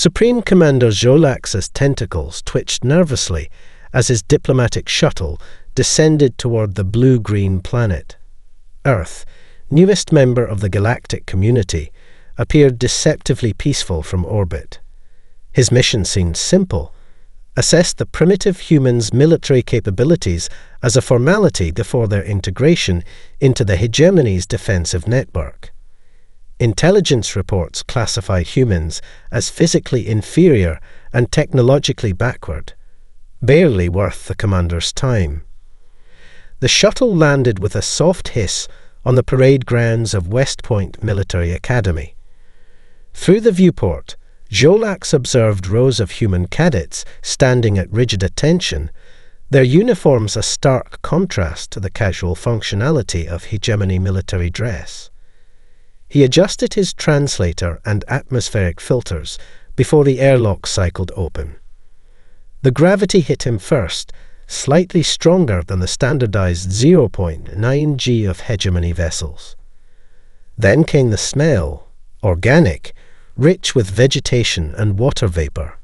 Supreme Commander Jolax's tentacles twitched nervously as his diplomatic shuttle descended toward the blue-green planet. Earth, newest member of the galactic community, appeared deceptively peaceful from orbit. His mission seemed simple: assess the primitive humans' military capabilities as a formality before their integration into the hegemony's defensive network. Intelligence reports classify humans as physically inferior and technologically backward, barely worth the commander's time. The shuttle landed with a soft hiss on the parade grounds of West Point Military Academy. Through the viewport, Jolax observed rows of human cadets standing at rigid attention, their uniforms a stark contrast to the casual functionality of hegemony military dress. He adjusted his translator and atmospheric filters before the airlock cycled open. The gravity hit him first, slightly stronger than the standardized 0.9 G of hegemony vessels. Then came the smell, organic, rich with vegetation and water vapor.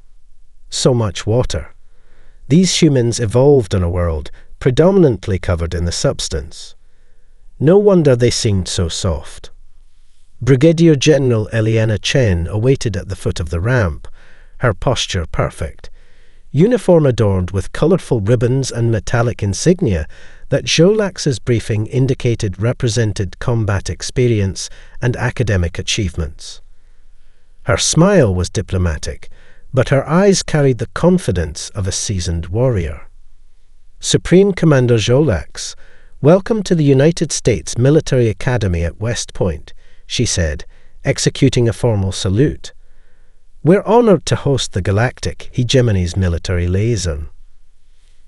So much water. These humans evolved on a world predominantly covered in the substance. No wonder they seemed so soft. Brigadier General Eliana Chen awaited at the foot of the ramp, her posture perfect, uniform adorned with colourful ribbons and metallic insignia that Jolax's briefing indicated represented combat experience and academic achievements. Her smile was diplomatic, but her eyes carried the confidence of a seasoned warrior. Supreme Commander Jolax, welcome to the United States Military Academy at West Point, she said, executing a formal salute. We're honored to host the Galactic Hegemony's military liaison.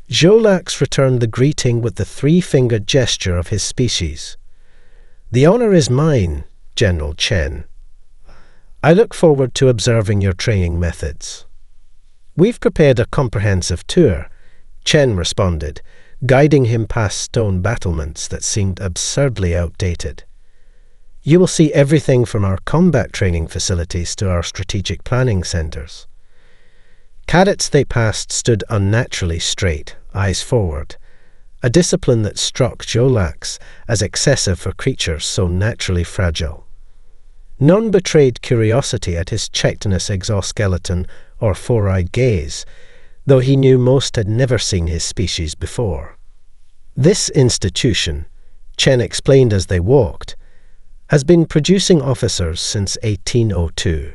Jolax returned the greeting with the three-fingered gesture of his species. The honor is mine, General Chen. I look forward to observing your training methods. We've prepared a comprehensive tour, Chen responded, guiding him past stone battlements that seemed absurdly outdated. You will see everything from our combat training facilities to our strategic planning centers. Cadets they passed stood unnaturally straight, eyes forward, a discipline that struck Jolax as excessive for creatures so naturally fragile. None betrayed curiosity at his chitinous exoskeleton or four-eyed gaze, though he knew most had never seen his species before. This institution, Chen explained as they walked, has been producing officers since 1802.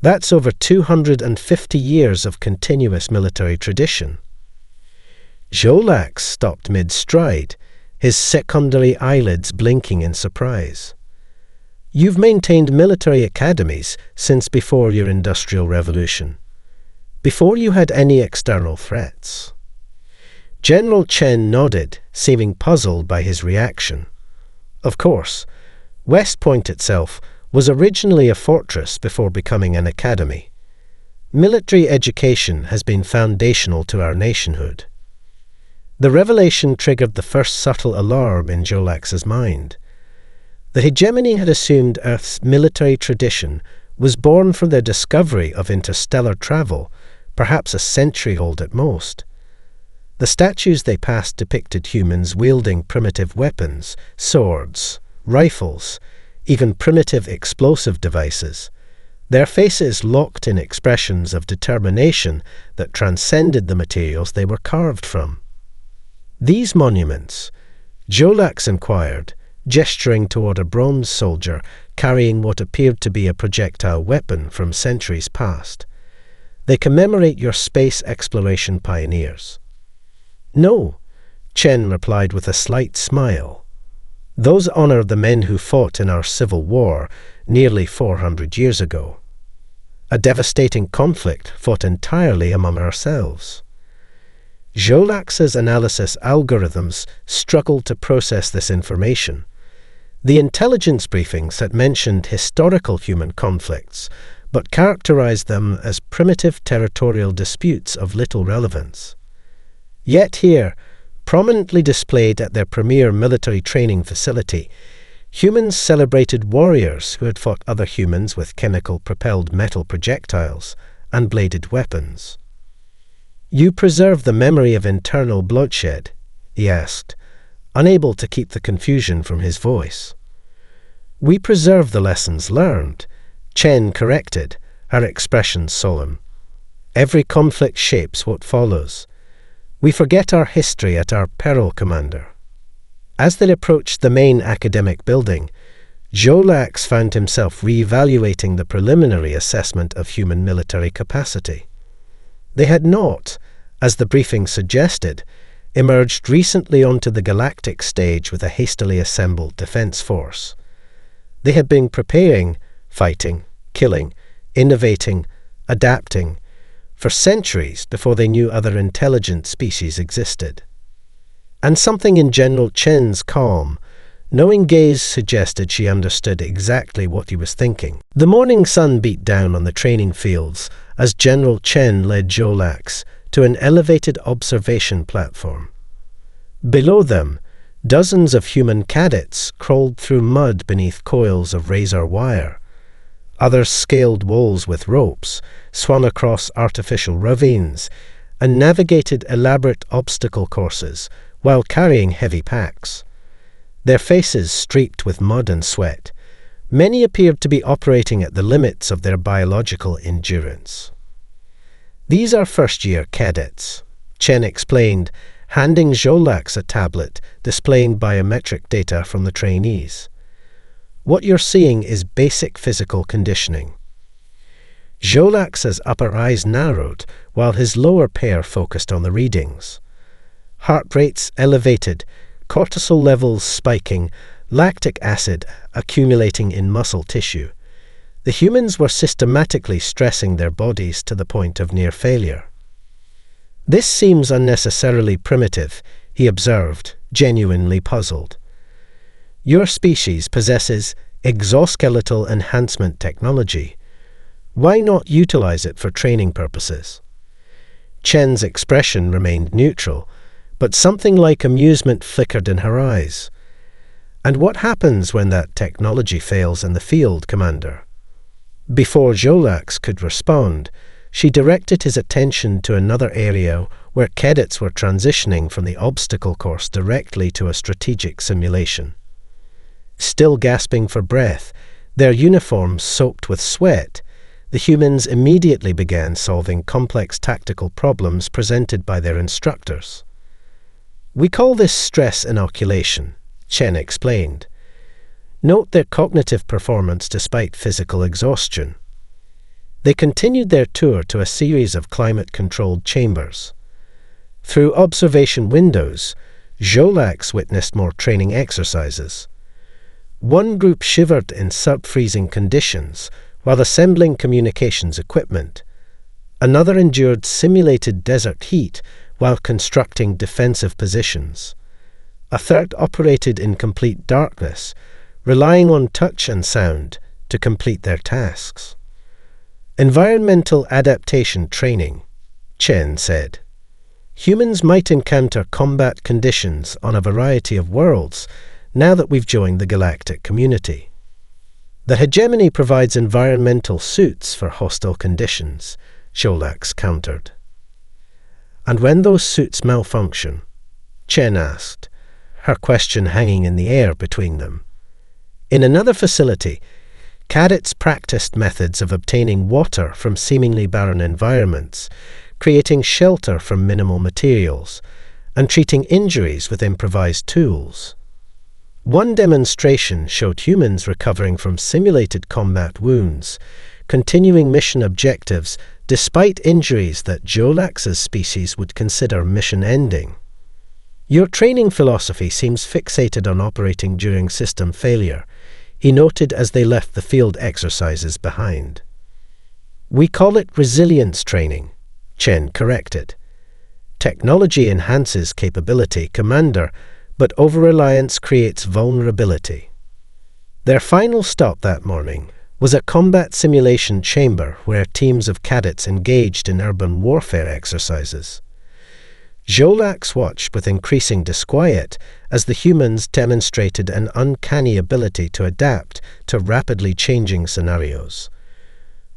That's over 250 years of continuous military tradition. Jolax stopped mid-stride, his secondary eyelids blinking in surprise. You've maintained military academies since before your Industrial Revolution, before you had any external threats. General Chen nodded, seeming puzzled by his reaction. Of course, West Point itself was originally a fortress before becoming an academy. Military education has been foundational to our nationhood. The revelation triggered the first subtle alarm in Jolax's mind. The hegemony had assumed Earth's military tradition was born from their discovery of interstellar travel, perhaps a century old at most. The statues they passed depicted humans wielding primitive weapons, swords, rifles, even primitive explosive devices, their faces locked in expressions of determination that transcended the materials they were carved from. These monuments, Jolax inquired, gesturing toward a bronze soldier carrying what appeared to be a projectile weapon from centuries past, they commemorate your space exploration pioneers. No, Chen replied with a slight smile. Those honor the men who fought in our civil war nearly 400 years ago. A devastating conflict fought entirely among ourselves. Jolax's analysis algorithms struggled to process this information. The intelligence briefings had mentioned historical human conflicts, but characterized them as primitive territorial disputes of little relevance. Yet here, prominently displayed at their premier military training facility, Humans celebrated warriors who had fought other humans with chemical-propelled metal projectiles and bladed weapons. "You preserve the memory of internal bloodshed?" he asked, unable to keep the confusion from his voice. "We preserve the lessons learned," Chen corrected, her expression solemn. "Every conflict shapes what follows. We forget our history at our peril, Commander." As they approached the main academic building, Jolax found himself re-evaluating the preliminary assessment of human military capacity. They had not, as the briefing suggested, emerged recently onto the galactic stage with a hastily assembled defense force. They had been preparing, fighting, killing, innovating, adapting, for centuries before they knew other intelligent species existed. And something in General Chen's calm, knowing gaze suggested she understood exactly what he was thinking. The morning sun beat down on the training fields as General Chen led Jolax to an elevated observation platform. Below them, dozens of human cadets crawled through mud beneath coils of razor wire. Others scaled walls with ropes, swung across artificial ravines, and navigated elaborate obstacle courses while carrying heavy packs. Their faces streaked with mud and sweat, many appeared to be operating at the limits of their biological endurance. "These are first-year cadets," Chen explained, handing Jolax a tablet displaying biometric data from the trainees. "What you're seeing is basic physical conditioning." Jolax's upper eyes narrowed while his lower pair focused on the readings. Heart rates elevated, cortisol levels spiking, lactic acid accumulating in muscle tissue. The humans were systematically stressing their bodies to the point of near failure. "This seems unnecessarily primitive," he observed, genuinely puzzled. "Your species possesses exoskeletal enhancement technology. Why not utilize it for training purposes?" Chen's expression remained neutral, but something like amusement flickered in her eyes. "And what happens when that technology fails in the field, Commander?" Before Jolax could respond, she directed his attention to another area where cadets were transitioning from the obstacle course directly to a strategic simulation. Still gasping for breath, their uniforms soaked with sweat, the humans immediately began solving complex tactical problems presented by their instructors. "We call this stress inoculation," Chen explained. "Note their cognitive performance despite physical exhaustion." They continued their tour to a series of climate-controlled chambers. Through observation windows, Jolax witnessed more training exercises. One group shivered in sub-freezing conditions while assembling communications equipment. Another endured simulated desert heat while constructing defensive positions. A third operated in complete darkness, relying on touch and sound to complete their tasks. "Environmental adaptation training," Chen said. "Humans might encounter combat conditions on a variety of worlds now that we've joined the galactic community. The hegemony provides environmental suits for hostile conditions," Jolax countered. "And when those suits malfunction?" Chen asked, her question hanging in the air between them. In another facility, cadets practiced methods of obtaining water from seemingly barren environments, creating shelter from minimal materials, and treating injuries with improvised tools. One demonstration showed humans recovering from simulated combat wounds, continuing mission objectives despite injuries that Jolax's species would consider mission-ending. "Your training philosophy seems fixated on operating during system failure," he noted as they left the field exercises behind. "We call it resilience training," Chen corrected. "Technology enhances capability, Commander, but over-reliance creates vulnerability." Their final stop that morning was a combat simulation chamber where teams of cadets engaged in urban warfare exercises. Jolax watched with increasing disquiet as the humans demonstrated an uncanny ability to adapt to rapidly changing scenarios.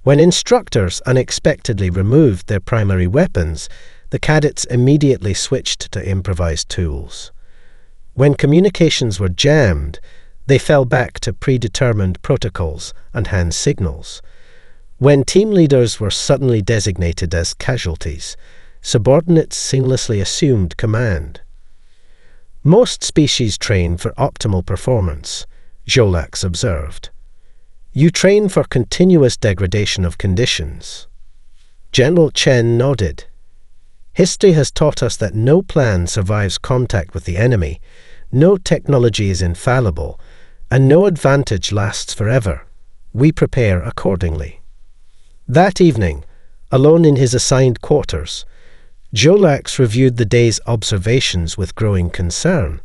When instructors unexpectedly removed their primary weapons, the cadets immediately switched to improvised tools. When communications were jammed, they fell back to predetermined protocols and hand signals. When team leaders were suddenly designated as casualties, subordinates seamlessly assumed command. Most species train for optimal performance, Jolax observed. You train for continuous degradation of conditions. General Chen nodded. History has taught us that no plan survives contact with the enemy, no technology is infallible, and no advantage lasts forever. We prepare accordingly. That evening, alone in his assigned quarters, Jolax reviewed the day's observations with growing concern.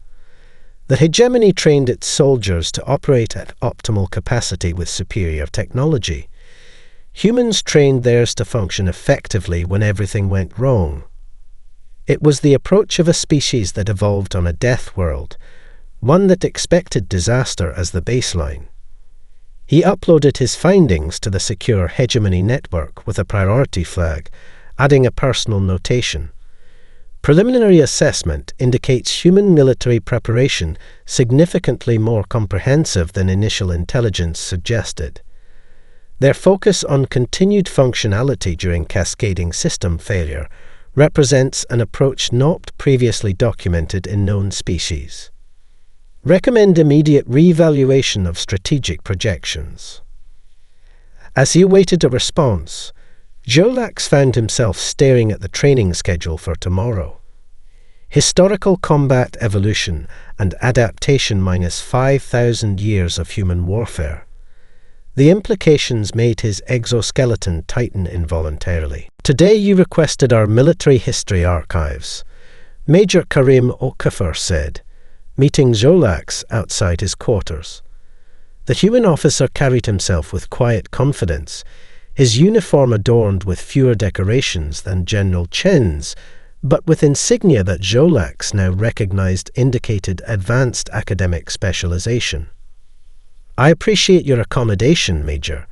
The hegemony trained its soldiers to operate at optimal capacity with superior technology. Humans trained theirs to function effectively when everything went wrong. It was the approach of a species that evolved on a death world, one that expected disaster as the baseline. He uploaded his findings to the secure hegemony network with a priority flag, adding a personal notation. Preliminary assessment indicates human military preparation significantly more comprehensive than initial intelligence suggested. Their focus on continued functionality during cascading system failure represents an approach not previously documented in known species. Recommend immediate re-evaluation of strategic projections. As he awaited a response, Jolax found himself staring at the training schedule for tomorrow. Historical combat evolution and adaptation minus 5,000 years of human warfare. The implications made his exoskeleton tighten involuntarily. Today you requested our military history archives, Major Karim Okafor said, meeting Jolax outside his quarters. The human officer carried himself with quiet confidence, his uniform adorned with fewer decorations than General Chen's, but with insignia that Jolax now recognized indicated advanced academic specialization. I appreciate your accommodation, Major,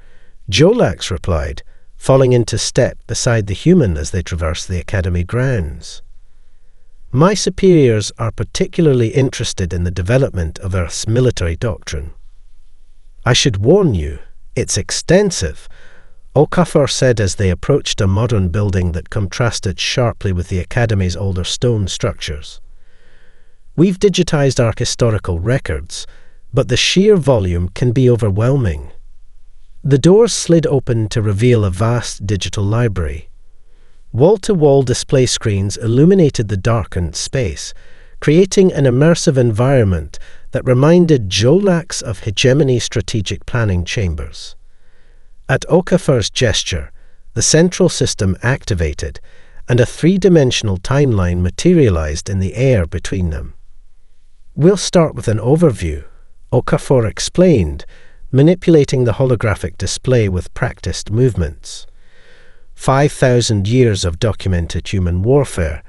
Jolax replied, falling into step beside the human as they traversed the academy grounds. My superiors are particularly interested in the development of Earth's military doctrine. I should warn you, it's extensive, Okafor said as they approached a modern building that contrasted sharply with the Academy's older stone structures. We've digitized our historical records, but the sheer volume can be overwhelming. The doors slid open to reveal a vast digital library. Wall-to-wall display screens illuminated the darkened space, creating an immersive environment that reminded Jolax of hegemony strategic planning chambers. At Okafor's gesture, the central system activated, and a three-dimensional timeline materialized in the air between them. We'll start with an overview, Okafor explained, manipulating the holographic display with practiced movements. 5,000 years of documented human warfare,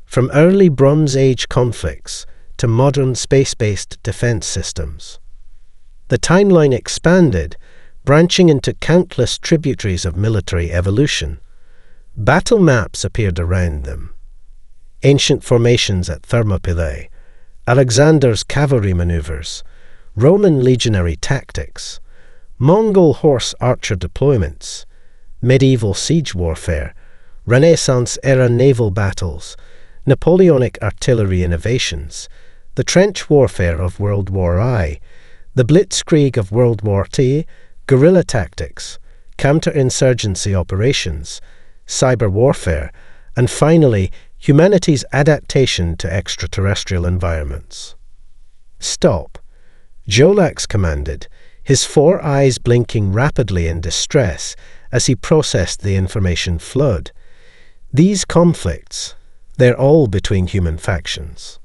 from early Bronze Age conflicts to modern space-based defense systems. The timeline expanded, branching into countless tributaries of military evolution. Battle maps appeared around them. Ancient formations at Thermopylae, Alexander's cavalry maneuvers, Roman legionary tactics, Mongol horse archer deployments, medieval siege warfare, Renaissance-era naval battles, Napoleonic artillery innovations, the trench warfare of World War I, the blitzkrieg of World War II, guerrilla tactics, counterinsurgency operations, cyber warfare, and finally, humanity's adaptation to extraterrestrial environments. Stop, Jolax commanded, his four eyes blinking rapidly in distress as he processed the information flood. These conflicts, they're all between human factions.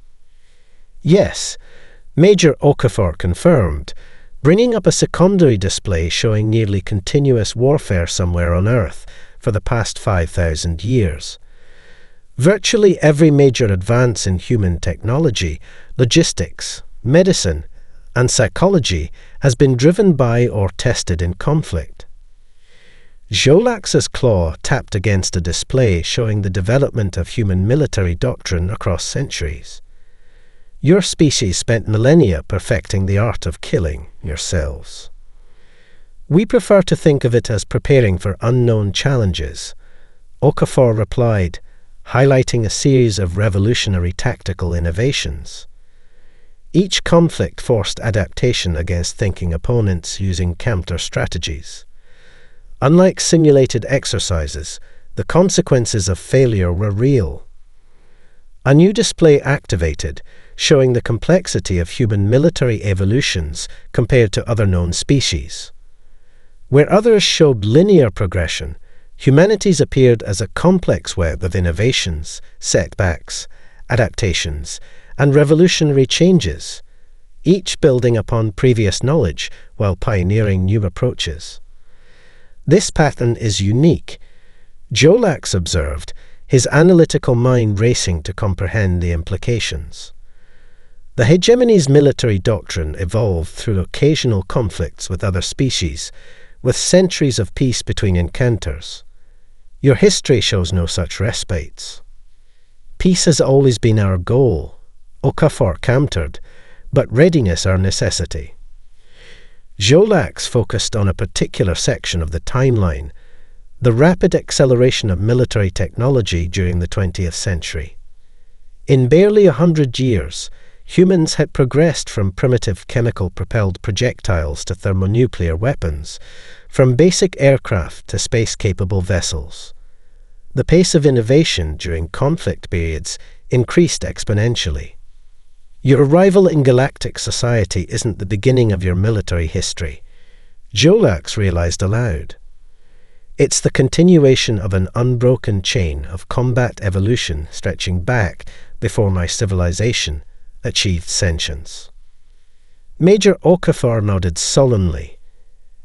Yes, Major Okafor confirmed, bringing up a secondary display showing nearly continuous warfare somewhere on Earth for the past 5,000 years. Virtually every major advance in human technology, logistics, medicine, and psychology has been driven by or tested in conflict. Jolax's claw tapped against a display showing the development of human military doctrine across centuries. Your species spent millennia perfecting the art of killing yourselves. We prefer to think of it as preparing for unknown challenges, Okafor replied, highlighting a series of revolutionary tactical innovations. Each conflict forced adaptation against thinking opponents using counter-strategies. Unlike simulated exercises, the consequences of failure were real. A new display activated, showing the complexity of human military evolutions compared to other known species. Where others showed linear progression, humanity's appeared as a complex web of innovations, setbacks, adaptations, and revolutionary changes, each building upon previous knowledge while pioneering new approaches. This pattern is unique, Jolax observed, his analytical mind racing to comprehend the implications. The hegemony's military doctrine evolved through occasional conflicts with other species, with centuries of peace between encounters. Your history shows no such respites. Peace has always been our goal, Okafor countered, but readiness our necessity. Jolax focused on a particular section of the timeline, the rapid acceleration of military technology during the 20th century. In barely 100 years, humans had progressed from primitive chemical-propelled projectiles to thermonuclear weapons, from basic aircraft to space-capable vessels. The pace of innovation during conflict periods increased exponentially. Your arrival in galactic society isn't the beginning of your military history, Jolax realized aloud. It's the continuation of an unbroken chain of combat evolution stretching back before my civilization achieved sentience. Major Okafor nodded solemnly.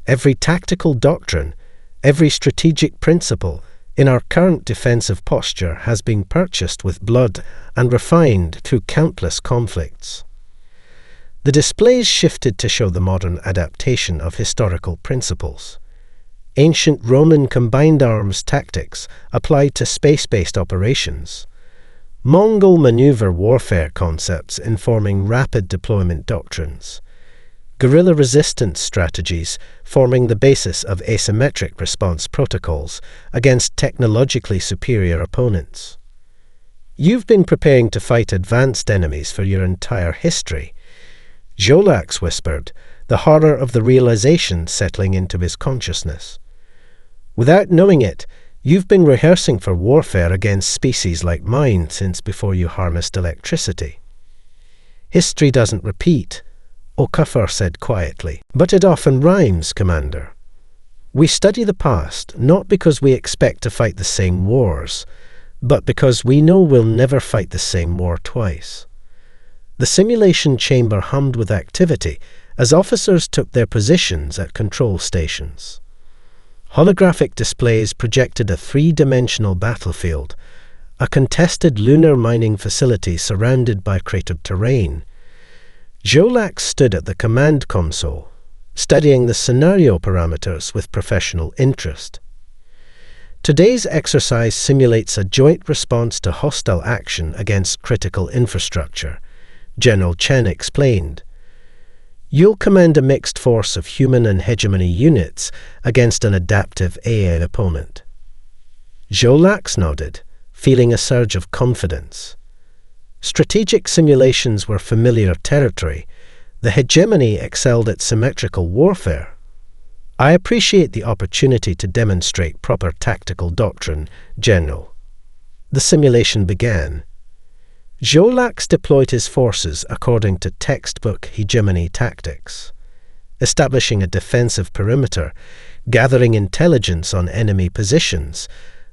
Every tactical doctrine, every strategic principle in our current defensive posture has been purchased with blood and refined through countless conflicts. The displays shifted to show the modern adaptation of historical principles. Ancient Roman combined arms tactics applied to space-based operations. Mongol maneuver warfare concepts informing rapid deployment doctrines. Guerrilla resistance strategies forming the basis of asymmetric response protocols against technologically superior opponents. You've been preparing to fight advanced enemies for your entire history, Jolax whispered, the horror of the realization settling into his consciousness. Without knowing it, you've been rehearsing for warfare against species like mine since before you harnessed electricity. History doesn't repeat, Okafor said quietly, but it often rhymes, Commander. We study the past not because we expect to fight the same wars, but because we know we'll never fight the same war twice. The simulation chamber hummed with activity as officers took their positions at control stations. Holographic displays projected a three-dimensional battlefield, a contested lunar mining facility surrounded by cratered terrain. Jolax stood at the command console, studying the scenario parameters with professional interest. Today's exercise simulates a joint response to hostile action against critical infrastructure, General Chen explained. You'll command a mixed force of human and hegemony units against an adaptive AI opponent. Jolax nodded, feeling a surge of confidence. Strategic simulations were familiar territory. The hegemony excelled at symmetrical warfare. I appreciate the opportunity to demonstrate proper tactical doctrine, General. The simulation began. Jolax deployed his forces according to textbook hegemony tactics, establishing a defensive perimeter, gathering intelligence on enemy positions,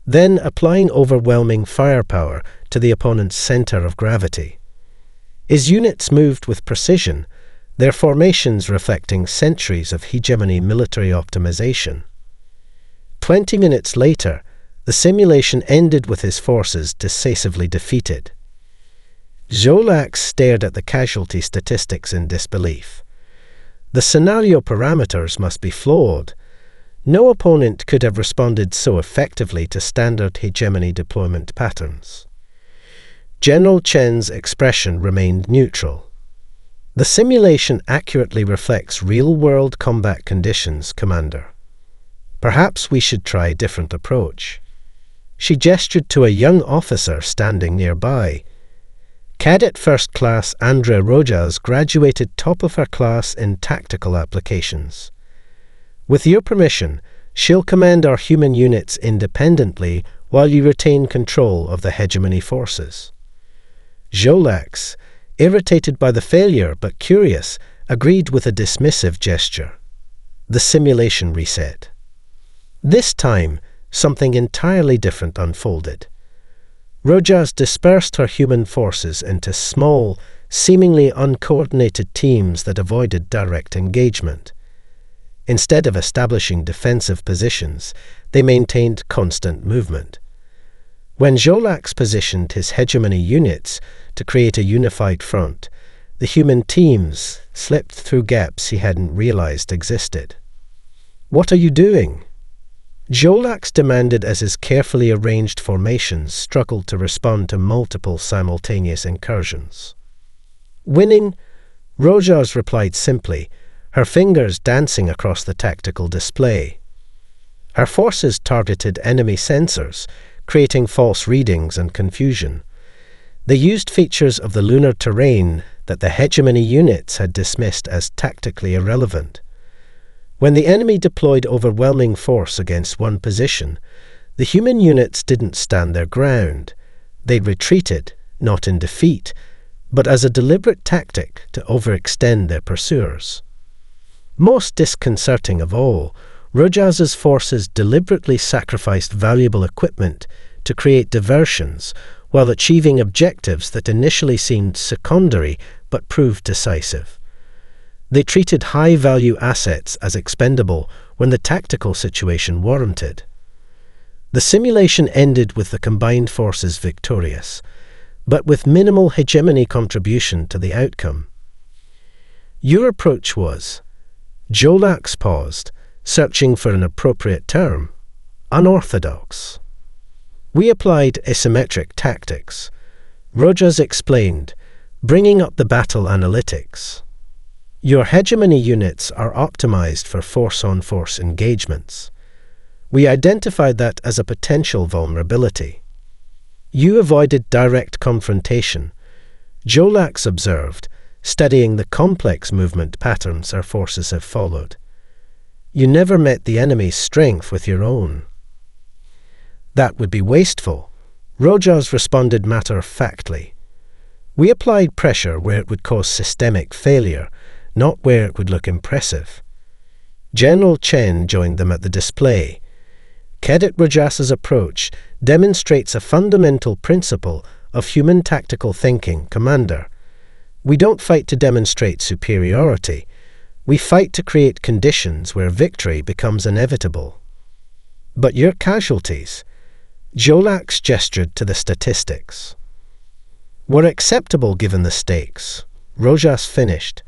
then applying overwhelming firepower to the opponent's center of gravity. His units moved with precision, their formations reflecting centuries of hegemony military optimization. 20 minutes later, The simulation ended with his forces decisively defeated. Jolax stared at the casualty statistics in disbelief. The scenario parameters must be flawed. No opponent could have responded so effectively to standard hegemony deployment patterns. General Chen's expression remained neutral. The simulation accurately reflects real-world combat conditions, Commander. Perhaps we should try a different approach. She gestured to a young officer standing nearby. Cadet First Class Andrea Rojas graduated top of her class in tactical applications. With your permission, she'll command our human units independently while you retain control of the hegemony forces. Jolax, irritated by the failure but curious, agreed with a dismissive gesture. The simulation reset. This time, something entirely different unfolded. Rojas dispersed her human forces into small, seemingly uncoordinated teams that avoided direct engagement. Instead of establishing defensive positions, they maintained constant movement. When Jolax positioned his hegemony units to create a unified front, the human teams slipped through gaps he hadn't realized existed. "What are you doing?" Jolax demanded as his carefully arranged formations struggled to respond to multiple simultaneous incursions. "Winning," Rojas replied simply, her fingers dancing across the tactical display. Her forces targeted enemy sensors, creating false readings and confusion. They used features of the lunar terrain that the hegemony units had dismissed as tactically irrelevant. When the enemy deployed overwhelming force against one position, the human units didn't stand their ground. They retreated, not in defeat, but as a deliberate tactic to overextend their pursuers. Most disconcerting of all, Rojas's forces deliberately sacrificed valuable equipment to create diversions while achieving objectives that initially seemed secondary but proved decisive. They treated high-value assets as expendable when the tactical situation warranted. The simulation ended with the combined forces victorious, but with minimal hegemony contribution to the outcome. Your approach was, Jolax paused, searching for an appropriate term, unorthodox. We applied asymmetric tactics. Rojas explained, bringing up the battle analytics. Your hegemony units are optimized for force-on-force engagements. We identified that as a potential vulnerability. You avoided direct confrontation. Jolax observed, studying the complex movement patterns our forces have followed. You never met the enemy's strength with your own. That would be wasteful. Rojas responded matter-of-factly. We applied pressure where it would cause systemic failure, not where it would look impressive. General Chen joined them at the display. Cadet Rojas's approach demonstrates a fundamental principle of human tactical thinking, Commander. We don't fight to demonstrate superiority. We fight to create conditions where victory becomes inevitable. But your casualties, Jolax gestured to the statistics, were acceptable given the stakes. Rojas finished.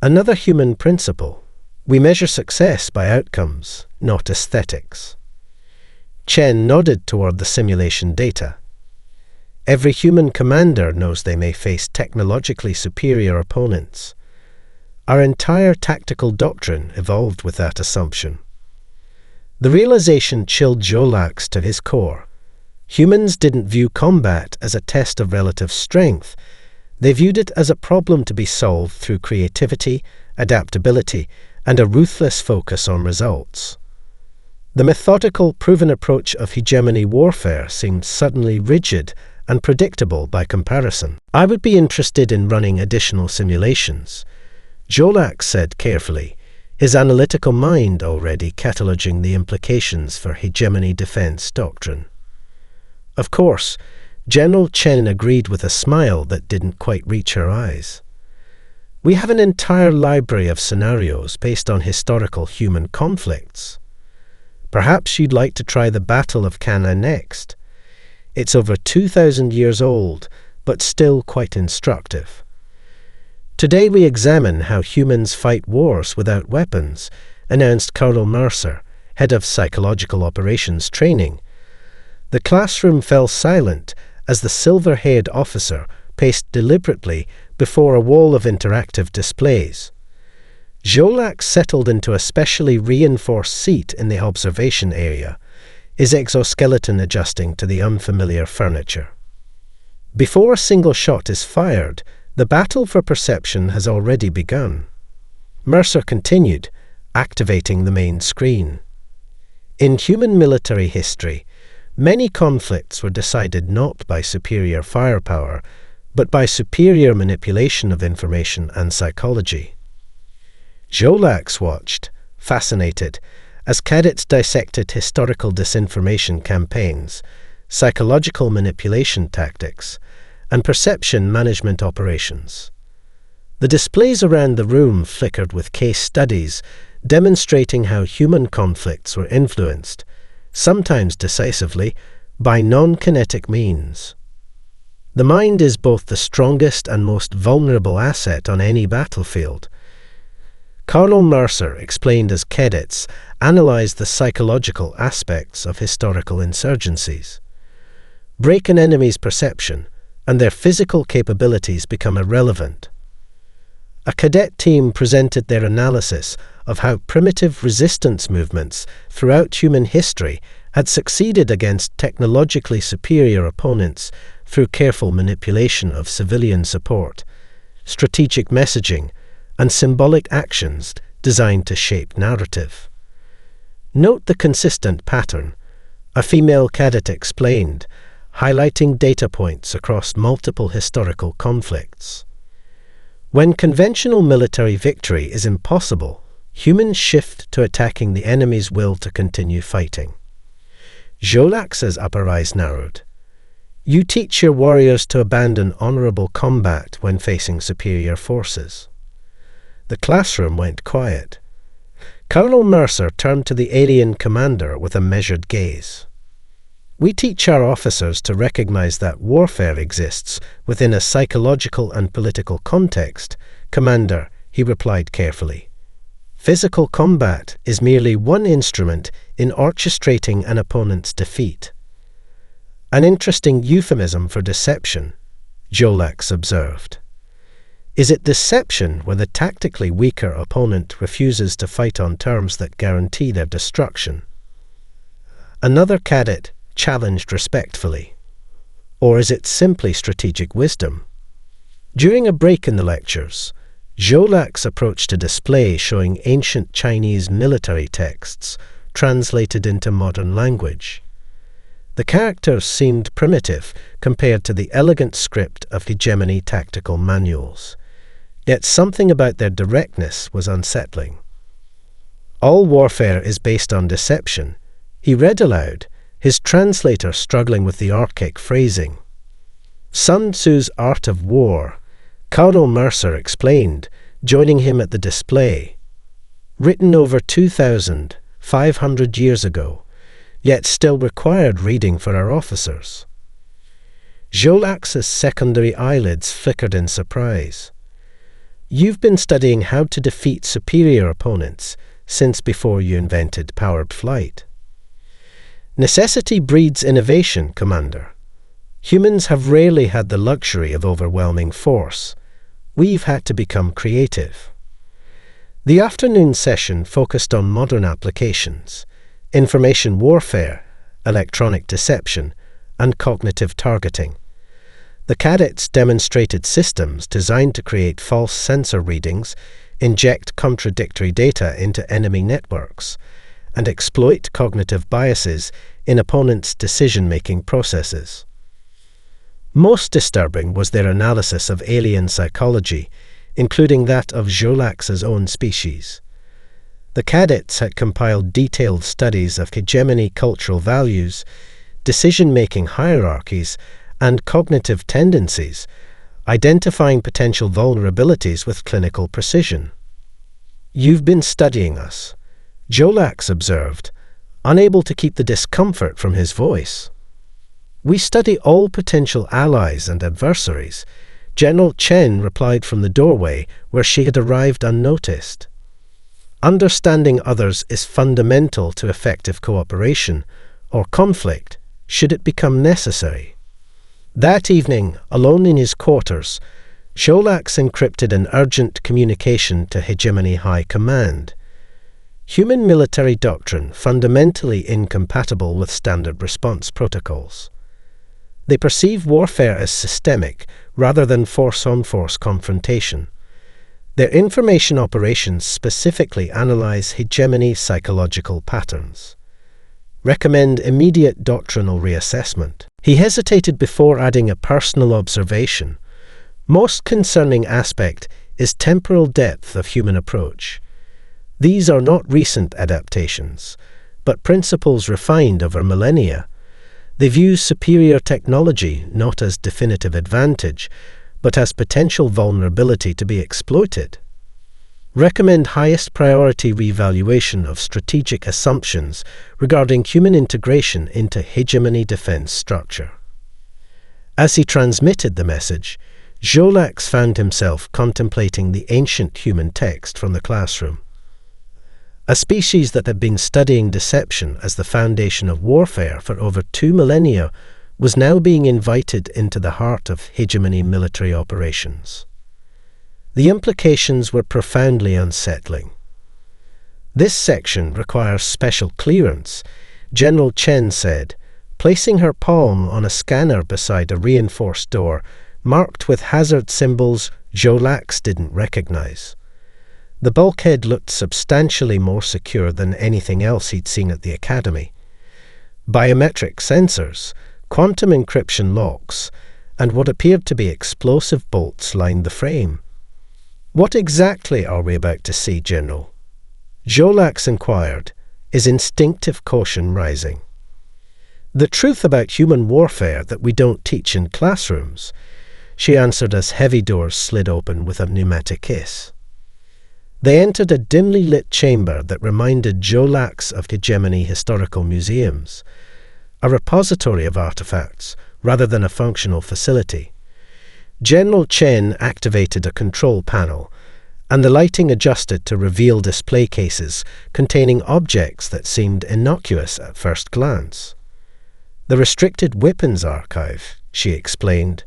Another human principle. We measure success by outcomes, not aesthetics. Chen nodded toward the simulation data. Every human commander knows they may face technologically superior opponents. Our entire tactical doctrine evolved with that assumption. The realization chilled Jolax to his core. Humans didn't view combat as a test of relative strength. They viewed it as a problem to be solved through creativity, adaptability, and a ruthless focus on results. The methodical, proven approach of hegemony warfare seemed suddenly rigid and predictable by comparison. I would be interested in running additional simulations, Jolax said carefully, his analytical mind already cataloging the implications for hegemony defense doctrine. Of course, General Chen agreed with a smile that didn't quite reach her eyes. We have an entire library of scenarios based on historical human conflicts. Perhaps you'd like to try the Battle of Cannae next. It's over 2,000 years old, but still quite instructive. Today we examine how humans fight wars without weapons, announced Colonel Mercer, head of psychological operations training. The classroom fell silent as the silver-haired officer paced deliberately before a wall of interactive displays. Jolac settled into a specially reinforced seat in the observation area, his exoskeleton adjusting to the unfamiliar furniture. Before a single shot is fired, the battle for perception has already begun. Mercer continued, activating the main screen. In human military history, many conflicts were decided not by superior firepower, but by superior manipulation of information and psychology. Jolac watched, fascinated, as cadets dissected historical disinformation campaigns, psychological manipulation tactics, and perception management operations. The displays around the room flickered with case studies demonstrating how human conflicts were influenced, sometimes decisively, by non-kinetic means. The mind is both the strongest and most vulnerable asset on any battlefield. Colonel Mercer explained as cadets analyzed the psychological aspects of historical insurgencies. Break an enemy's perception, and their physical capabilities become irrelevant. A cadet team presented their analysis of how primitive resistance movements throughout human history had succeeded against technologically superior opponents through careful manipulation of civilian support, strategic messaging, and symbolic actions designed to shape narrative. Note the consistent pattern, a female cadet explained, highlighting data points across multiple historical conflicts. When conventional military victory is impossible, humans shift to attacking the enemy's will to continue fighting. Jolac's upper eyes narrowed. You teach your warriors to abandon honorable combat when facing superior forces. The classroom went quiet. Colonel Mercer turned to the alien commander with a measured gaze. We teach our officers to recognize that warfare exists within a psychological and political context, Commander, he replied carefully. Physical combat is merely one instrument in orchestrating an opponent's defeat. An interesting euphemism for deception, Jolac observed. Is it deception when the tactically weaker opponent refuses to fight on terms that guarantee their destruction? Another cadet challenged respectfully. Or is it simply strategic wisdom? During a break in the lectures, Jolac's approached a display showing ancient Chinese military texts translated into modern language. The characters seemed primitive compared to the elegant script of hegemony tactical manuals. Yet something about their directness was unsettling. All warfare is based on deception, he read aloud, his translator struggling with the archaic phrasing. Sun Tzu's Art of War, Colonel Mercer explained, joining him at the display. Written over 2,500 years ago, yet still required reading for our officers. Jolac's secondary eyelids flickered in surprise. You've been studying how to defeat superior opponents since before you invented powered flight. Necessity breeds innovation, Commander. Humans have rarely had the luxury of overwhelming force. We've had to become creative. The afternoon session focused on modern applications, information warfare, electronic deception, and cognitive targeting. The cadets demonstrated systems designed to create false sensor readings, inject contradictory data into enemy networks, and exploit cognitive biases in opponents' decision-making processes. Most disturbing was their analysis of alien psychology, including that of Jolac's own species. The cadets had compiled detailed studies of hegemony cultural values, decision-making hierarchies, and cognitive tendencies, identifying potential vulnerabilities with clinical precision. You've been studying us, Jolac observed, unable to keep the discomfort from his voice. "We study all potential allies and adversaries," General Chen replied from the doorway where she had arrived unnoticed. "Understanding others is fundamental to effective cooperation, or conflict, should it become necessary." That evening, alone in his quarters, Jolax encrypted an urgent communication to Hegemony High Command. Human military doctrine fundamentally incompatible with standard response protocols. They perceive warfare as systemic rather than force-on-force confrontation. Their information operations specifically analyze hegemony psychological patterns. Recommend immediate doctrinal reassessment. He hesitated before adding a personal observation. Most concerning aspect is temporal depth of human approach. These are not recent adaptations, but principles refined over millennia. They view superior technology not as definitive advantage, but as potential vulnerability to be exploited. Recommend highest priority reevaluation of strategic assumptions regarding human integration into hegemony defense structure. As he transmitted the message, Jolax found himself contemplating the ancient human text from the classroom. A species that had been studying deception as the foundation of warfare for over 2 millennia was now being invited into the heart of hegemony military operations. The implications were profoundly unsettling. "This section requires special clearance," General Chen said, placing her palm on a scanner beside a reinforced door marked with hazard symbols Jolax didn't recognize. The bulkhead looked substantially more secure than anything else he'd seen at the academy. Biometric sensors, quantum encryption locks, and what appeared to be explosive bolts lined the frame. "What exactly are we about to see, General?" Jolax inquired, his instinctive caution rising. "The truth about human warfare that we don't teach in classrooms," she answered as heavy doors slid open with a pneumatic hiss. They entered a dimly lit chamber that reminded Jolax of hegemony historical museums, a repository of artifacts rather than a functional facility. General Chen activated a control panel, and the lighting adjusted to reveal display cases containing objects that seemed innocuous at first glance. "The restricted weapons archive," she explained.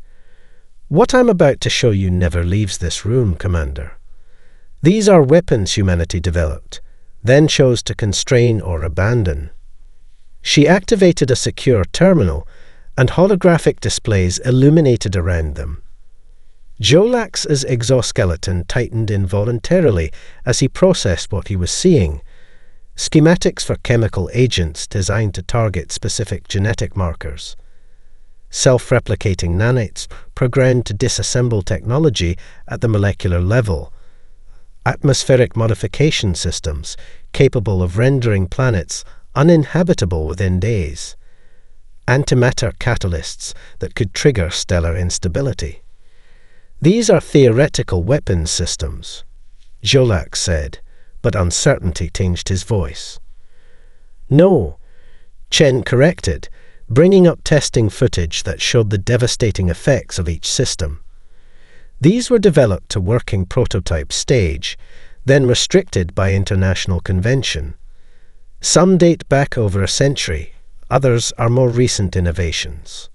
"What I'm about to show you never leaves this room, Commander. These are weapons humanity developed, then chose to constrain or abandon." She activated a secure terminal, and holographic displays illuminated around them. Jolax's exoskeleton tightened involuntarily as he processed what he was seeing. Schematics for chemical agents designed to target specific genetic markers. Self-replicating nanites programmed to disassemble technology at the molecular level. Atmospheric modification systems capable of rendering planets uninhabitable within days. Antimatter catalysts that could trigger stellar instability. "These are theoretical weapons systems," Jolax said, but uncertainty tinged his voice. "No," Chen corrected, bringing up testing footage that showed the devastating effects of each system. These were developed to working prototype stage, then restricted by international convention. Some date back over a century, others are more recent innovations.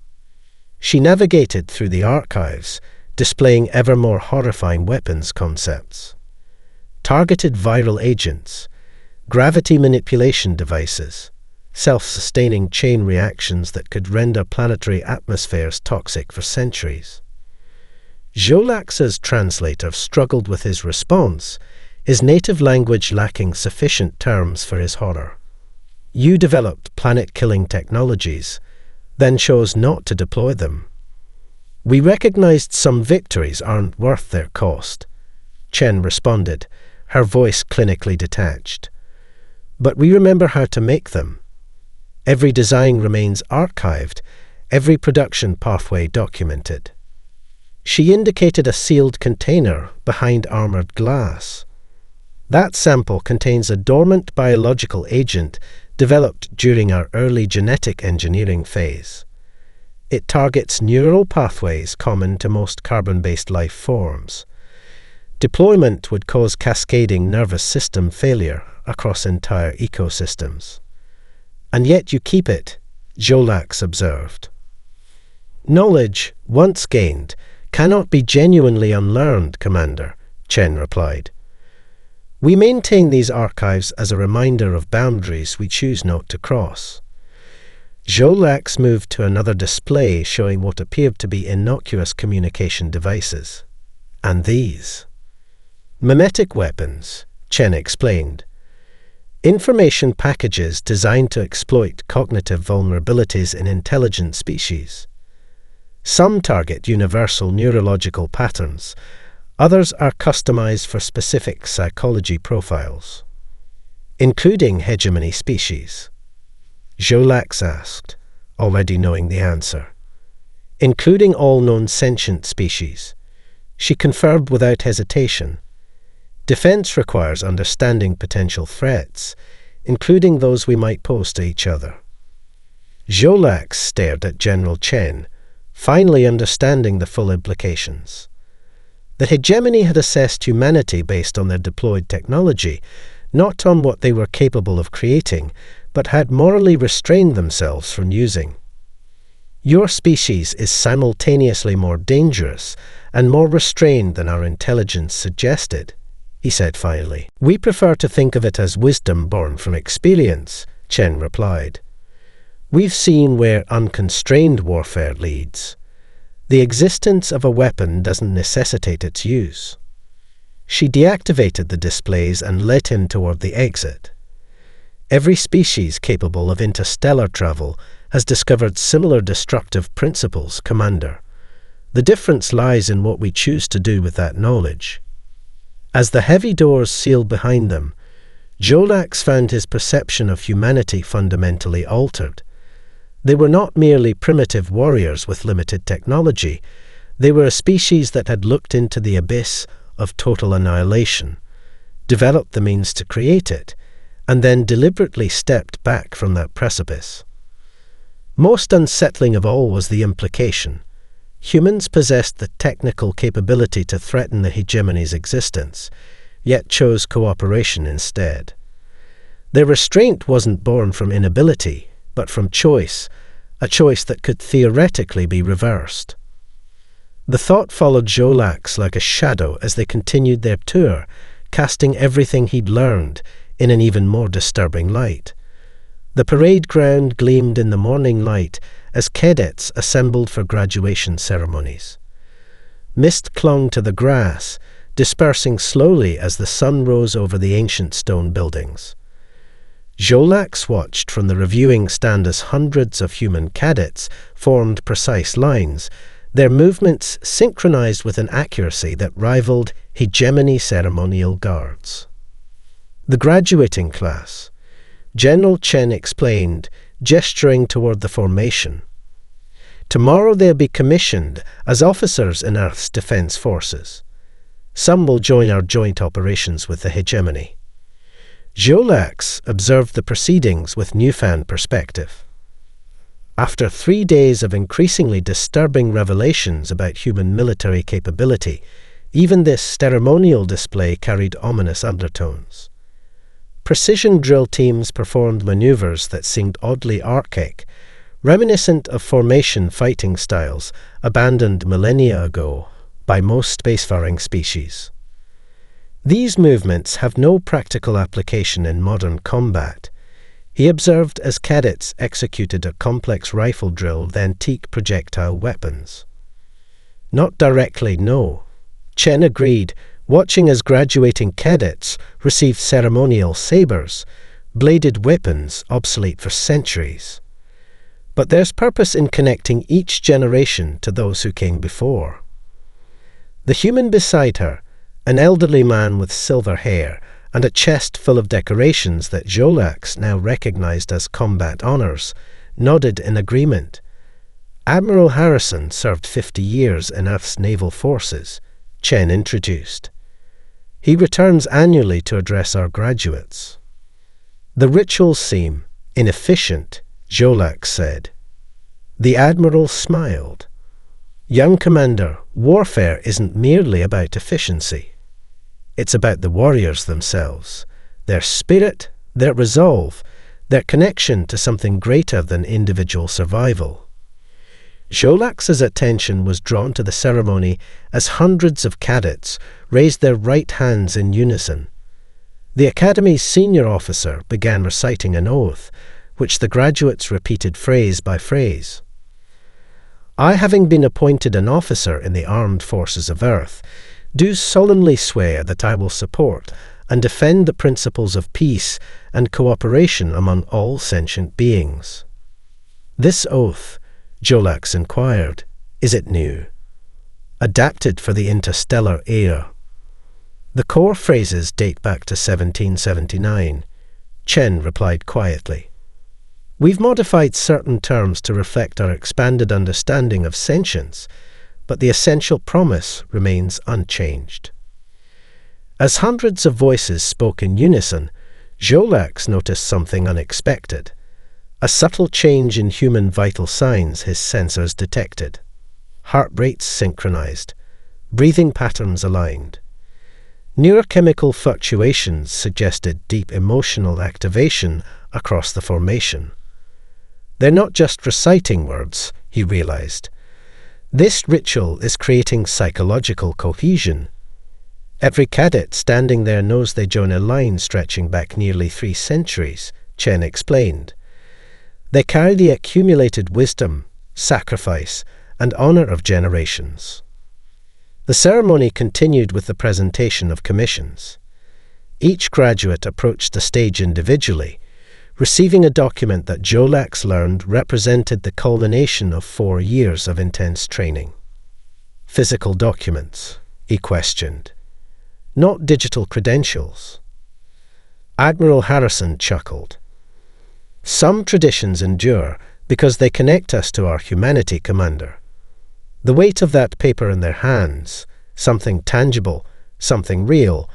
She navigated through the archives, displaying ever more horrifying weapons concepts. Targeted viral agents, gravity manipulation devices, self-sustaining chain reactions that could render planetary atmospheres toxic for centuries. Jolax's translator struggled with his response, his native language lacking sufficient terms for his horror. "You developed planet-killing technologies, then chose not to deploy them. We recognized some victories aren't worth their cost," Chen responded, her voice clinically detached. "But we remember how to make them. Every design remains archived, every production pathway documented." She indicated a sealed container behind armored glass. "That sample contains a dormant biological agent developed during our early genetic engineering phase. It targets neural pathways common to most carbon-based life forms. Deployment would cause cascading nervous system failure across entire ecosystems. And yet you keep it, Jolax observed. Knowledge, once gained, cannot be genuinely unlearned, Commander, Chen replied. We maintain these archives as a reminder of boundaries we choose not to cross. Jolax moved to another display showing what appeared to be innocuous communication devices. And these? Mimetic weapons, Chen explained. Information packages designed to exploit cognitive vulnerabilities in intelligent species. Some target universal neurological patterns. Others are customized for specific psychology profiles, including hegemony species. Jolax asked, already knowing the answer. Including all known sentient species. She confirmed without hesitation. Defense requires understanding potential threats, including those we might pose to each other. Jolax stared at General Chen, finally understanding the full implications. The hegemony had assessed humanity based on their deployed technology, not on what they were capable of creating, but had morally restrained themselves from using. Your species is simultaneously more dangerous and more restrained than our intelligence suggested, he said finally. We prefer to think of it as wisdom born from experience, Chen replied. We've seen where unconstrained warfare leads. The existence of a weapon doesn't necessitate its use. She deactivated the displays and led him toward the exit. Every species capable of interstellar travel has discovered similar destructive principles, Commander. The difference lies in what we choose to do with that knowledge. As the heavy doors sealed behind them, Jolax found his perception of humanity fundamentally altered. They were not merely primitive warriors with limited technology. They were a species that had looked into the abyss of total annihilation, developed the means to create it, and then deliberately stepped back from that precipice. Most unsettling of all was the implication. Humans possessed the technical capability to threaten the hegemony's existence, yet chose cooperation instead. Their restraint wasn't born from inability, but from choice, a choice that could theoretically be reversed. The thought followed Jolax like a shadow as they continued their tour, casting everything he'd learned in an even more disturbing light. The parade ground gleamed in the morning light as cadets assembled for graduation ceremonies. Mist clung to the grass, dispersing slowly as the sun rose over the ancient stone buildings. Jolax watched from the reviewing stand as hundreds of human cadets formed precise lines, their movements synchronized with an accuracy that rivaled hegemony ceremonial guards. The graduating class, General Chen explained, gesturing toward the formation. Tomorrow they'll be commissioned as officers in Earth's defense forces. Some will join our joint operations with the hegemony. Jolax observed the proceedings with newfound perspective. After 3 days of increasingly disturbing revelations about human military capability, even this ceremonial display carried ominous undertones. Precision drill teams performed maneuvers that seemed oddly archaic, reminiscent of formation fighting styles abandoned millennia ago by most spacefaring species. These movements have no practical application in modern combat, he observed as cadets executed a complex rifle drill with antique projectile weapons. Not directly, no. Chen agreed, watching as graduating cadets received ceremonial sabers, bladed weapons obsolete for centuries. But there's purpose in connecting each generation to those who came before. The human beside her, an elderly man with silver hair and a chest full of decorations that Jolax now recognized as combat honors, nodded in agreement. Admiral Harrison served 50 years in Earth's naval forces, Chen introduced. He returns annually to address our graduates. The rituals seem, inefficient, Jolax said. The Admiral smiled. Young Commander, warfare isn't merely about efficiency. It's about the warriors themselves, their spirit, their resolve, their connection to something greater than individual survival. Jolax's attention was drawn to the ceremony as hundreds of cadets raised their right hands in unison. The Academy's senior officer began reciting an oath, which the graduates repeated phrase by phrase. I, having been appointed an officer in the armed forces of Earth, do solemnly swear that I will support and defend the principles of peace and cooperation among all sentient beings. This oath, Jolax inquired, is it new? Adapted for the interstellar era. The core phrases date back to 1779. Chen replied quietly. We've modified certain terms to reflect our expanded understanding of sentience, but the essential promise remains unchanged. As hundreds of voices spoke in unison, Jolax noticed something unexpected. A subtle change in human vital signs his sensors detected. Heart rates synchronized, breathing patterns aligned. Neurochemical fluctuations suggested deep emotional activation across the formation. They're not just reciting words, he realized. This ritual is creating psychological cohesion. Every cadet standing there knows they join a line stretching back nearly 3 centuries, Chen explained. They carry the accumulated wisdom, sacrifice, and honor of generations. The ceremony continued with the presentation of commissions. Each graduate approached the stage individually, receiving a document that Jolax learned represented the culmination of 4 years of intense training. Physical documents, he questioned, not digital credentials. Admiral Harrison chuckled. Some traditions endure because they connect us to our humanity, Commander. The weight of that paper in their hands, something tangible, something real,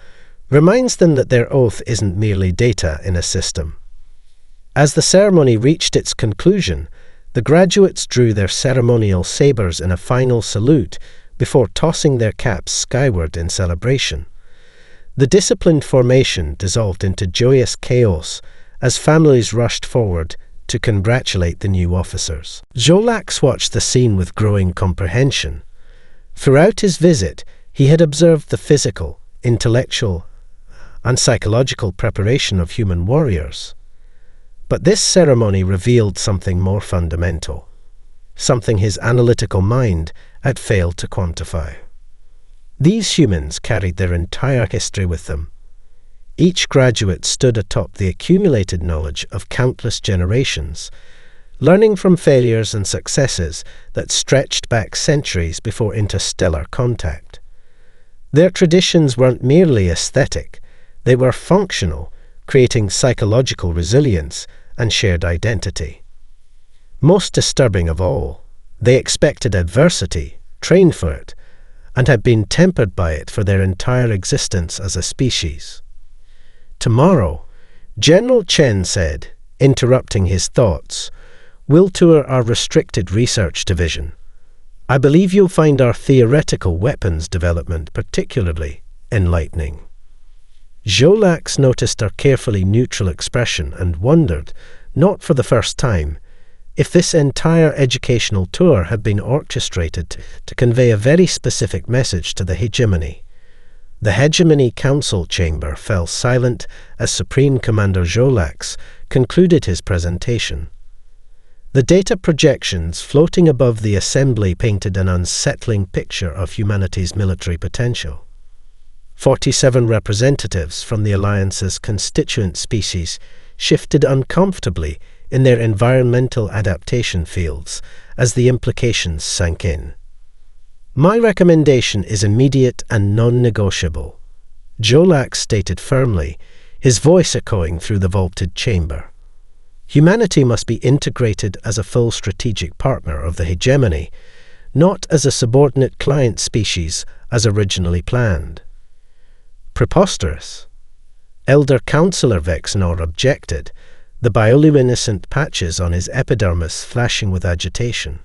reminds them that their oath isn't merely data in a system. As the ceremony reached its conclusion, the graduates drew their ceremonial sabers in a final salute before tossing their caps skyward in celebration. The disciplined formation dissolved into joyous chaos as families rushed forward to congratulate the new officers. Jolax watched the scene with growing comprehension. Throughout his visit, he had observed the physical, intellectual, and psychological preparation of human warriors. But this ceremony revealed something more fundamental, something his analytical mind had failed to quantify. These humans carried their entire history with them. Each graduate stood atop the accumulated knowledge of countless generations, learning from failures and successes that stretched back centuries before interstellar contact. Their traditions weren't merely aesthetic, they were functional, creating psychological resilience and shared identity. Most disturbing of all, they expected adversity, trained for it, and had been tempered by it for their entire existence as a species. Tomorrow, General Chen said, interrupting his thoughts, we'll tour our restricted research division. I believe you'll find our theoretical weapons development particularly enlightening. Jolax noticed her carefully neutral expression and wondered, not for the first time, if this entire educational tour had been orchestrated to convey a very specific message to the hegemony. The Hegemony Council chamber fell silent as Supreme Commander Jolax concluded his presentation. The data projections floating above the assembly painted an unsettling picture of humanity's military potential. 47 representatives from the Alliance's constituent species shifted uncomfortably in their environmental adaptation fields as the implications sank in. My recommendation is immediate and non-negotiable, Jolax stated firmly, his voice echoing through the vaulted chamber. Humanity must be integrated as a full strategic partner of the hegemony, not as a subordinate client species as originally planned. Preposterous. Elder Councillor Vexnor objected. the bioluminescent patches on his epidermis flashing with agitation.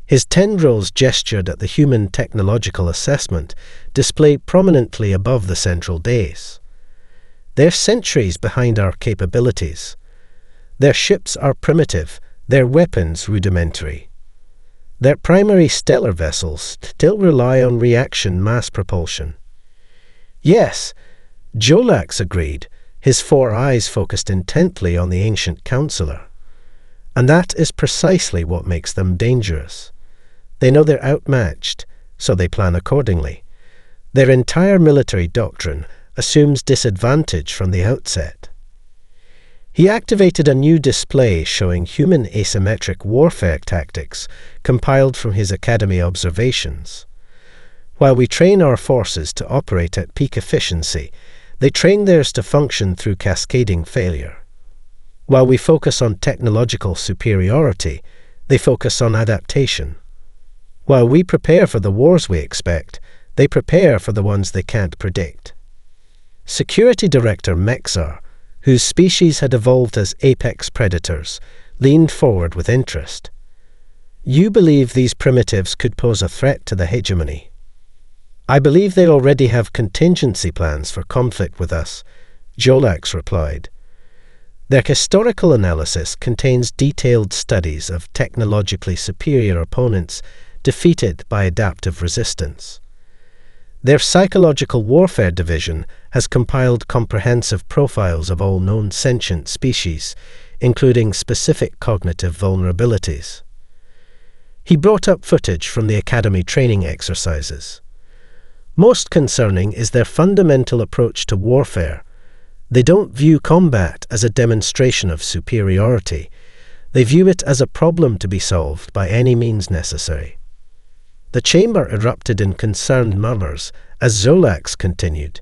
His tendrils, gestured at the human technological assessment, display prominently above the central dais. They're centuries behind our capabilities. Their ships are primitive, their weapons rudimentary. Their primary stellar vessels still rely on reaction mass propulsion. Yes, Jolax agreed, his 4 eyes focused intently on the ancient counselor. And that is precisely what makes them dangerous. They know they're outmatched, so they plan accordingly. Their entire military doctrine assumes disadvantage from the outset. He activated a new display showing human asymmetric warfare tactics compiled from his Academy observations. While we train our forces to operate at peak efficiency, they train theirs to function through cascading failure. While we focus on technological superiority, they focus on adaptation. While we prepare for the wars we expect, they prepare for the ones they can't predict. Security Director Mexar, whose species had evolved as apex predators, leaned forward with interest. You believe these primitives could pose a threat to the hegemony? I believe they already have contingency plans for conflict with us, Jolax replied. Their historical analysis contains detailed studies of technologically superior opponents defeated by adaptive resistance. Their psychological warfare division has compiled comprehensive profiles of all known sentient species, including specific cognitive vulnerabilities. He brought up footage from the Academy training exercises. Most concerning is their fundamental approach to warfare. They don't view combat as a demonstration of superiority. They view it as a problem to be solved by any means necessary. The chamber erupted in concerned murmurs as Jolax continued.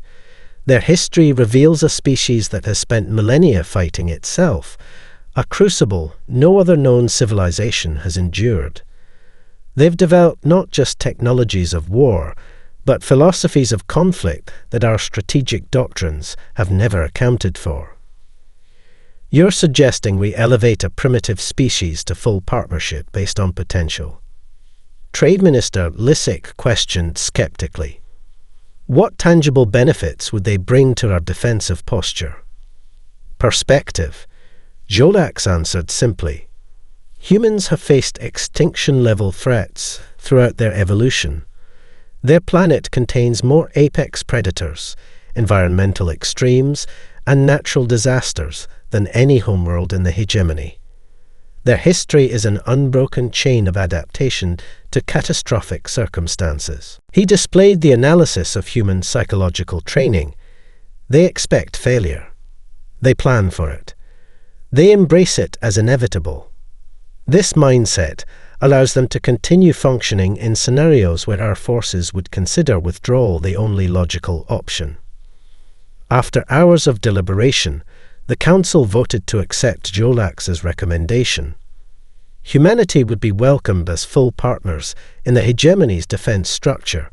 Their history reveals a species that has spent millennia fighting itself, a crucible no other known civilization has endured. They've developed not just technologies of war, but philosophies of conflict that our strategic doctrines have never accounted for. You're suggesting we elevate a primitive species to full partnership based on potential? Trade Minister Lysick questioned skeptically. What tangible benefits would they bring to our defensive posture? Perspective. Jolax answered simply. Humans have faced extinction-level threats throughout their evolution. Their planet contains more apex predators, environmental extremes, and natural disasters than any homeworld in the hegemony. Their history is an unbroken chain of adaptation to catastrophic circumstances. He displayed the analysis of human psychological training. They expect failure. They plan for it. They embrace it as inevitable. This mindset allows them to continue functioning in scenarios where our forces would consider withdrawal the only logical option. After hours of deliberation, the Council voted to accept Jolax's recommendation. Humanity would be welcomed as full partners in the hegemony's defense structure,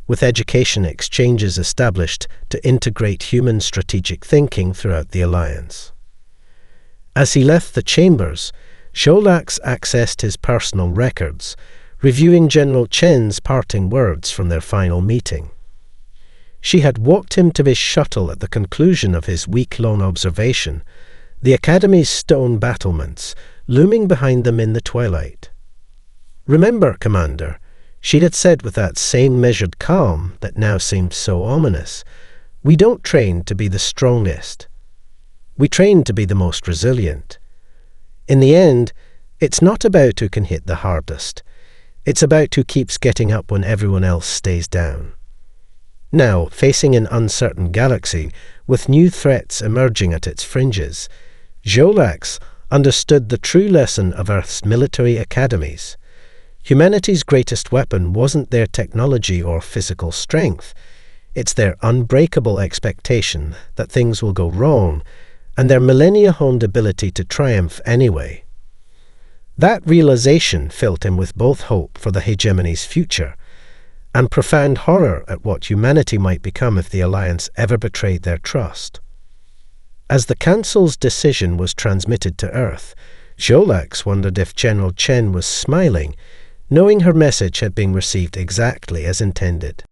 with education exchanges established to integrate human strategic thinking throughout the alliance. As he left the chambers, Jolax accessed his personal records, reviewing General Chen's parting words from their final meeting. She had walked him to his shuttle at the conclusion of his week-long observation, the Academy's stone battlements looming behind them in the twilight. "Remember, Commander," she had said with that same measured calm that now seemed so ominous, "we don't train to be the strongest. We train to be the most resilient. In the end, it's not about who can hit the hardest. It's about who keeps getting up when everyone else stays down." Now, facing an uncertain galaxy, with new threats emerging at its fringes, Jolax understood the true lesson of Earth's military academies. Humanity's greatest weapon wasn't their technology or physical strength. It's their unbreakable expectation that things will go wrong, and their millennia-honed ability to triumph anyway. That realization filled him with both hope for the hegemony's future and profound horror at what humanity might become if the Alliance ever betrayed their trust. As the Council's decision was transmitted to Earth, Jolax wondered if General Chen was smiling, knowing her message had been received exactly as intended.